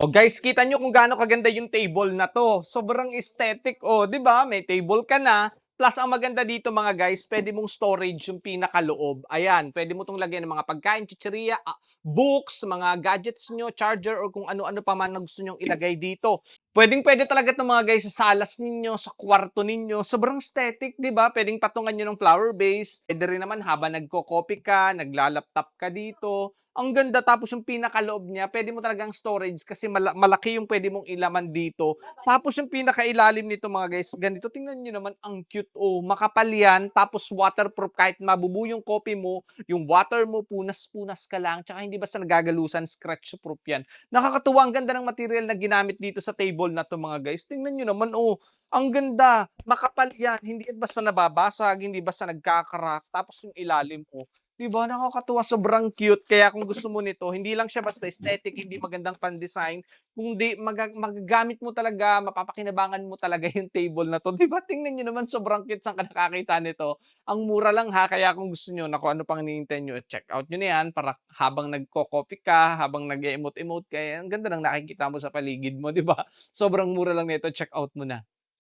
Oh, guys, kita nyo kung gaano kaganda yung table na 'to. Sobrang aesthetic, oh, 'di ba? May table ka na, plus ang maganda dito mga guys, pwede mong storage yung pinakaloob. Ayan, pwede mo 'tong lagyan ng mga pagkain, chichirya, books, mga gadgets nyo, charger, or kung ano-ano pa man na gusto nyong ilagay dito. Puwedeng-puwede talaga 'to mga guys sa salas ninyo, sa kwarto ninyo. Sobrang aesthetic, 'di ba? Puwedeng patungan niyo ng flower base. Puwede rin naman habang nagko-coffee ka, nagla-laptop ka dito. Ang ganda, tapos yung pinakaloob niya puwede mo talagang storage kasi malaki yung puwede mong ilaman dito. Tapos yung pinakailalim nito mga guys, ganito tingnan niyo naman, ang cute, oh, makapal yan tapos waterproof kahit mabubu yung coffee mo, yung water mo punas-punas ka lang tsaka hindi basta nagagalusan, scratch proof yan. Nakakatuwa, ang ganda ng material na ginamit dito sa table na 'to mga guys. Tingnan niyo naman, oh, ang ganda, makapal yan, hindi yan basta nababasag, hindi basta nagka-crack, tapos yung ilalim, oh, 'di ba nakakatuwa, sobrang cute. Kaya kung gusto mo nito, hindi lang siya basta aesthetic, hindi magandang pan-design, kundi magagamit mo talaga, mapapakinabangan mo talaga yung table na 'to. 'Di ba tingnan niyo naman, sobrang cute, saan ka nakakita nito? Ang mura lang ha, kaya kung gusto niyo, naku, ano pang hinihintay niyo, check out niyo na 'yan para habang nagko-coffee ka, habang nag-e-emote-emote ka, ang ganda ng nakikita mo sa paligid mo, 'di ba? Sobrang mura lang nito, check out mo na.